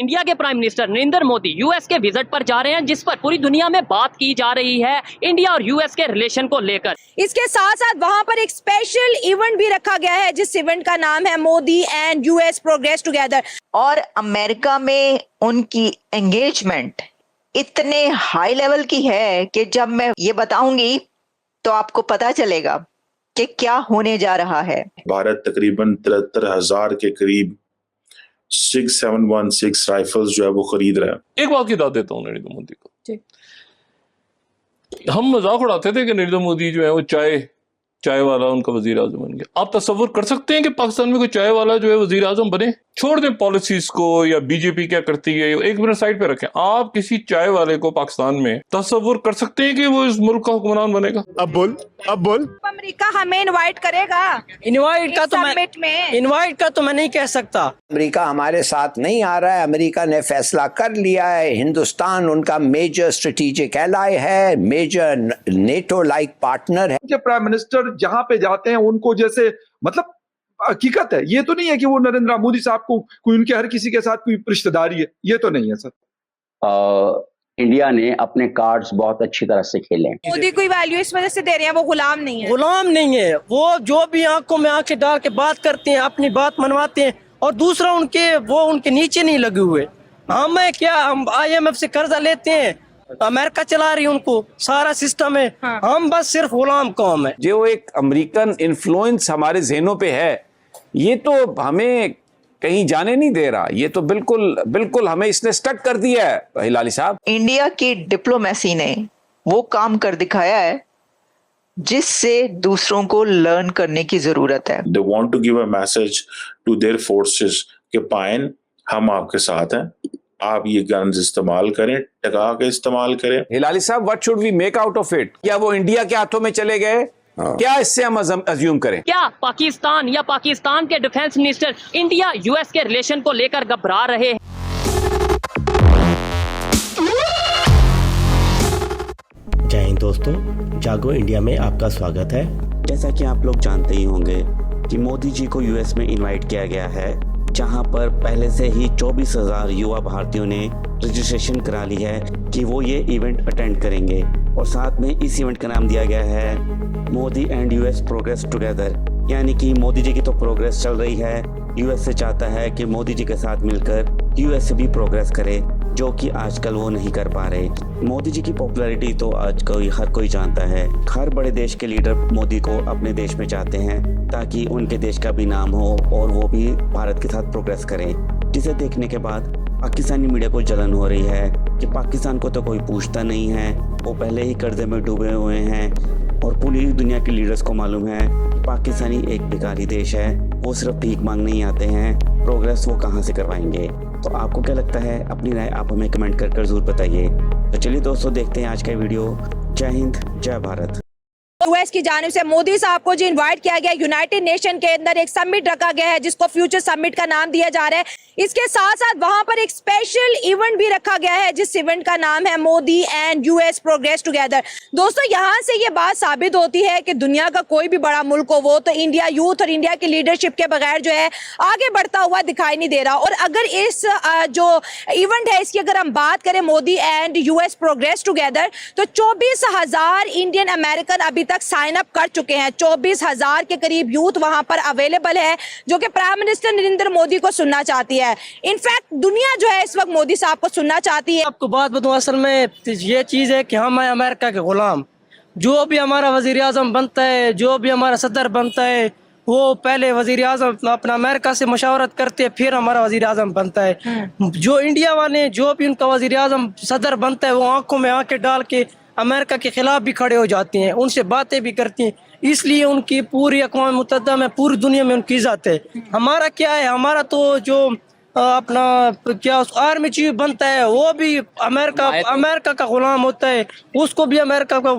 India के prime minister Narendra Modi US के visit पर जा रहे हैं, जिस पर पूरी दुनिया में बात की जा रही है इंडिया और यूएस के रिलेशन को लेकर। इसके साथ साथ वहां पर एक स्पेशल इवेंट भी रखा गया है, जिस इवेंट का नाम है Modi and US progress together. और अमेरिका में उनकी एंगेजमेंट इतने हाई लेवल की है कि जब मैं ये बताऊंगी तो आपको पता चलेगा कि क्या होने जा रहा है। भारत तकरीबन 73,000 के करीब 6716 राइफल्स जो है वो खरीद रहा है। एक बात की दाद देता हूँ नरेंद्र मोदी को। हम मजाक उड़ाते थे कि नरेंद्र मोदी जो है वो चाय वाला उनका वजीर आजम बन गया। आप तस्वुर कर सकते हैं कि पाकिस्तान में कोई चाय वाला जो है वजीर आजम बने? छोड़ दें पॉलिसीज को या बीजेपी क्या करती है, एक मिनट साइड पे रखें। आप किसी चाय वाले को पाकिस्तान में तस्वुर कर सकते हैं कि वो इस मुल्क का हुक्मरान बनेगा? अब बोल अमेरिका हमें इनवाइट करेगा? इनवाइट का तो मैं नहीं कह सकता। अमेरिका हमारे साथ नहीं आ रहा है। अमेरिका ने फैसला कर लिया है, हिंदुस्तान उनका मेजर स्ट्रेटेजिक एलाय है, मेजर नेटो लाइक पार्टनर है। प्राइम मिनिस्टर जहां पे जाते हैं उनको जैसे मतलब हकीकत है, ये तो नहीं है कि वो नरेंद्र मोदी साहब को कोई उनके हर किसी के साथ कोई रिश्तेदारी है, ये तो नहीं है सर। इंडिया ने अपने कार्ड्स बहुत अच्छी तरह से खेले। मोदी कोई वैल्यू इस वजह से दे रहे हैं, वो गुलाम नहीं है। गुलाम नहीं है वो, जो भी आंखों में आंखें डाल के बात करते हैं, अपनी बात मनवाते हैं, और दूसरा उनके नीचे नहीं लगे हुए। हमें क्या, हम IMF से कर्जा लेते हैं, अमेरिका चला रही है उनको, सारा सिस्टम है। हम बस सिर्फ गुलाम कौम है। जो एक अमेरिकन इन्फ्लुएंस हमारे ज़हनों पे है, ये तो हमें कहीं जाने नहीं दे रहा। ये तो बिल्कुल हमें इसने स्टक कर दिया है हिलाली साहब। इंडिया की डिप्लोमेसी ने वो काम कर दिखाया है जिससे दूसरों को लर्न करने की जरूरत है। They want to give a message to their forces कि पाइन हम आपके साथ हैं, आप ये गन्स इस्तेमाल करें, टका के इस्तेमाल करें। हिलाली साहब, what should we make out of it? क्या वो इंडिया के हाथों में चले गए? क्या इससे हम अज्यूम करें? क्या पाकिस्तान या पाकिस्तान के डिफेंस मिनिस्टर इंडिया यूएस के रिलेशन को लेकर घबरा रहे हैं? जय हिंद दोस्तों, जागो इंडिया में आपका स्वागत है। जैसा कि आप लोग जानते ही होंगे कि मोदी जी को यूएस में इनवाइट किया गया है, जहां पर पहले से ही 24,000 युवा भारतीयों ने रजिस्ट्रेशन करा ली है कि वो ये इवेंट अटेंड करेंगे। और साथ में इस इवेंट का नाम दिया गया है Modi and US progress together, यानी कि मोदी जी की तो प्रोग्रेस चल रही है, यूएस से चाहता है कि मोदी जी के साथ मिलकर यूएस से भी प्रोग्रेस करे, जो कि आजकल वो नहीं कर पा रहे। मोदी जी की पॉपुलैरिटी तो आजकल हर कोई जानता है। हर बड़े देश के लीडर मोदी को अपने देश में चाहते हैं ताकि उनके देश का भी नाम हो और वो भी भारत के साथ प्रोग्रेस करें, जिसे देखने के बाद पाकिस्तानी मीडिया को जलन हो रही है कि पाकिस्तान को तो कोई पूछता नहीं है, वो पहले ही कर्जे में डूबे हुए हैं, और पूरी दुनिया के लीडर्स को मालूम है कि पाकिस्तानी एक भिखारी देश है, वो सिर्फ भीख मांगने ही आते हैं, प्रोग्रेस वो कहाँ से करवाएंगे। तो आपको क्या लगता है? अपनी राय आप हमें कमेंट कर जरूर बताइए। तो चलिए दोस्तों, देखते हैं आज का वीडियो। जय हिंद, जय भारत। यूएस की जानिब से मोदी साहब को जो इनवाइट किया गया, यूनाइटेड नेशन के अंदर एक समिट रखा गया है जिसको फ्यूचर समिट का नाम दिया जा रहा है। इसके साथ साथ वहां पर एक स्पेशल इवेंट भी रखा गया है, जिस इवेंट का नाम है Modi and US progress together. दोस्तों, यहाँ से ये बात साबित होती है कि दुनिया का कोई भी बड़ा मुल्क हो, वो तो इंडिया यूथ और इंडिया की लीडरशिप के बगैर जो है आगे बढ़ता हुआ दिखाई नहीं दे रहा। और अगर इस जो इवेंट है इसकी अगर हम बात करें, Modi and US progress together, तो 24,000 इंडियन अमेरिकन अभी तक साइन अप कर चुके हैं। 24,000 के करीब यूथ वहां पर अवेलेबल है, जो कि प्राइम मिनिस्टर नरेंद्र मोदी को सुनना चाहती है। इनफैक्ट दुनिया जो है इस वक्त मोदी साहब को सुनना चाहती है। आपको बात बताऊं, असल में ये चीज है कि हम हैं अमेरिका के गुलाम। जो भी हमारा वजीर आजम बनता है, जो भी हमारा सदर बनता है, वो पहले वजीर आजम अपना अमेरिका से मशावरत करते हैं, फिर हमारा वजीर आजम बनता है। जो इंडिया वाले, जो भी उनका वजीर आजम सदर बनता है, वो आंखों में आंखें डाल के अमेरिका के खिलाफ भी खड़े हो जाते हैं, उनसे बातें भी करती हैं। इसलिए उनकी पूरी अक़वाम मुत्तहिदा में, पूरी दुनिया में उनकी इज्जत है। हमारा क्या है, हमारा तो जो अपना क्या आर्मी चीफ बनता है, वो भी अमेरिका का गुलाम होता है। उसको भी अमेरिका का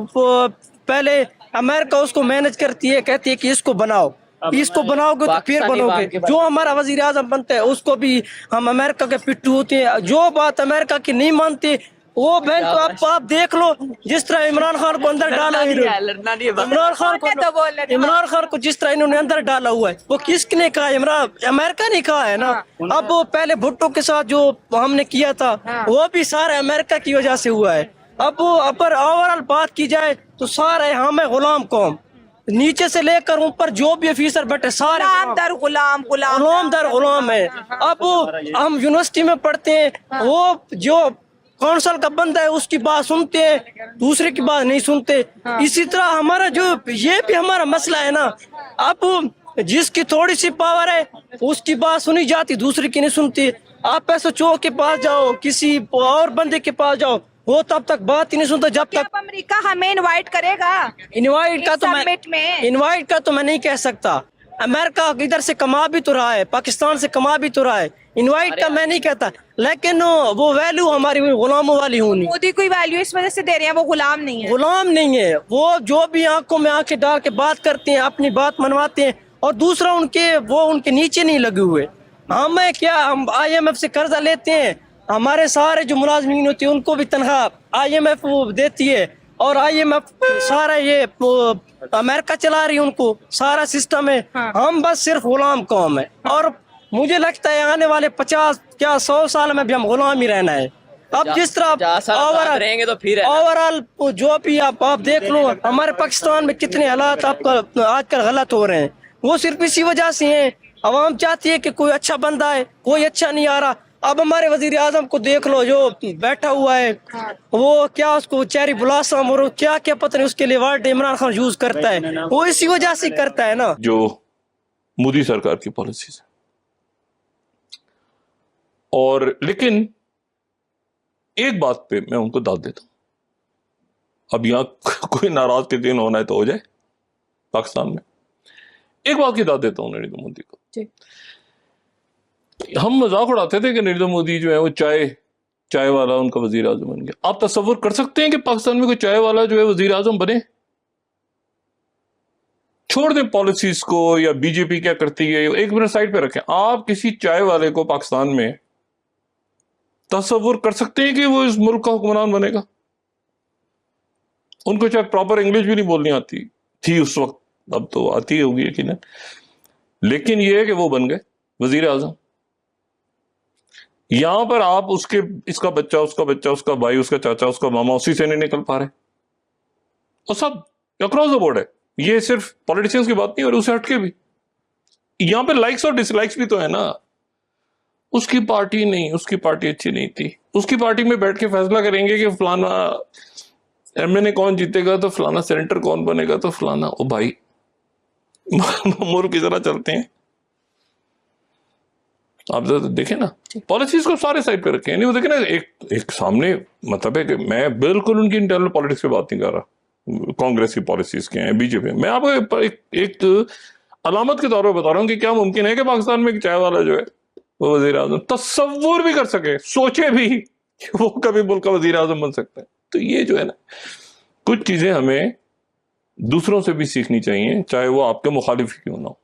पहले अमेरिका उसको मैनेज करती है, कहती है कि इसको बनाओ, इसको बनाओगे तो फिर बनोगे। जो हमारा वजीर आजम बनता है उसको भी हम अमेरिका के पिट्ठू होते हैं। जो बात अमेरिका की नहीं मानते वो बहन तो आप देख लो, जिस तरह इमरान खान को अंदर डाला इमरान खान को जिस तरह इन्होंने अंदर डाला हुआ है, वो किसने कहा? अमेरिका ने कहा है ना। अब वो पहले भुट्टो के साथ जो हमने किया था वो भी सारा अमेरिका की वजह से हुआ है। अब वो अपर ओवरऑल बात की जाए तो सारे हम है गुलाम कौम, नीचे से लेकर ऊपर जो भी ऑफिसर बैठे सारे गुलाम है। अब वो हम यूनिवर्सिटी में पढ़ते हैं, वो जो काउंसिल का बंदा है उसकी बात सुनते हैं, दूसरे की बात नहीं सुनते। इसी तरह हमारा जो ये भी हमारा मसला है ना, अब जिसकी थोड़ी सी पावर है उसकी बात सुनी जाती, दूसरे की नहीं सुनती। आप ऐसे चौक के पास जाओ, किसी और बंदे के पास जाओ, वो तब तक बात ही नहीं सुनता जब तक। अमेरिका हमें इनवाइट करेगा? इनवाइट का तो मैं नहीं कह सकता। अमेरिका इधर से कमा भी तो रहा है, पाकिस्तान से कमा भी तो रहा है, इनवाइट का मैं नहीं कहता, लेकिन वो वैल्यू हमारी गुलामों वाली होनी। मोदी कोई वैल्यू इस वजह से दे रहे हैं, वो गुलाम नहीं है। गुलाम नहीं है, वो जो भी आंखों में आंखें डाल के बात करते हैं, अपनी बात मनवाते हैं, और दूसरा उनके नीचे नहीं लगे हुए। हमें क्या, हम IMF से कर्जा लेते हैं, हमारे सारे जो मुलाजमीन होते हैं उनको भी तनख्वाह IMF देती है, और IMF सारा ये अमेरिका चला रही है, उनको सारा सिस्टम है। हम बस सिर्फ गुलाम कौम है, और मुझे लगता है आने वाले 50-100 साल में भी हम गुलाम ही रहना है। अब जिस तरह रहेंगे तो फिर ओवरऑल जो भी आप देख लो, हमारे पाकिस्तान में कितने हालात आपका आजकल गलत हो रहे हैं, वो सिर्फ इसी वजह से हैं। अवाम चाहती है कि कोई अच्छा बंदा है, कोई अच्छा नहीं आ रहा। अब हमारे वजीर आजम को देख लो, जो बैठा हुआ है, वो क्या उसको चेरी ब्लॉसम और क्या क्या पता नहीं उसके लिए वर्ड इमरान खान यूज करता है, वो इसी वजह से करता है ना। जो मोदी सरकार की पॉलिसीज है, और लेकिन एक बात पे मैं उनको दाद देता हूं। अब यहाँ कोई नाराज के दिन होना है तो हो जाए पाकिस्तान में। एक बात की दाद देता हूँ नरेंद्र मोदी को। हम मजाक उड़ाते थे कि नरेंद्र मोदी जो है वो चाय वाला उनका वजीर आजम बन गया। आप तसव्वुर कर सकते हैं कि पाकिस्तान में कोई चाय वाला जो है वजीर आजम बने? छोड़ दें पॉलिसीज को या बीजेपी क्या करती है, एक मिनट साइड पे रखें। आप किसी चाय वाले को पाकिस्तान में तसव्वुर कर सकते हैं कि वो इस मुल्क का हुक्मरान बनेगा? उनको शायद प्रॉपर इंग्लिश भी नहीं बोलनी आती थी उस वक्त, अब तो आती होगी यकीनन, लेकिन ये है कि वो बन गए वजीर आजम। यहां पर आप इसका बच्चा, उसका भाई, उसका चाचा, उसका मामा, उसी से नहीं निकल पा रहे, और सब अक्रॉस द बोर्ड है। ये सिर्फ पॉलिटिशियंस की बात नहीं, और उसे हटके भी यहां पे लाइक्स और डिसलाइक्स भी तो है ना। उसकी पार्टी नहीं, उसकी पार्टी अच्छी नहीं थी, उसकी पार्टी में बैठ के फैसला करेंगे कि फलाना MNA कौन जीतेगा, तो फलाना सेनेटर कौन बनेगा, तो फलाना। ओ भाई, मुल्क की तरह चलते हैं। आप देखें ना, पॉलिसीज को सारे साइड पे रखें। नहीं वो देखें ना, एक सामने मतलब है कि मैं बिल्कुल उनकी इंटरनल पॉलिटिक्स पे बात नहीं कर रहा, कांग्रेस की पॉलिसीज क्या है, बीजेपी। मैं आपको एक अलामत के तौर पर बता रहा हूँ कि क्या मुमकिन है कि पाकिस्तान में एक चाय वाला जो है वो वजीर आजम तस्वुर भी कर सके, सोचे भी कि वो कभी मुल्क का वजीर आजम बन सकता है। तो ये जो है ना, कुछ चीजें हमें दूसरों से भी सीखनी चाहिए, चाहे वो आपके मुखालिफ क्यों ना हो।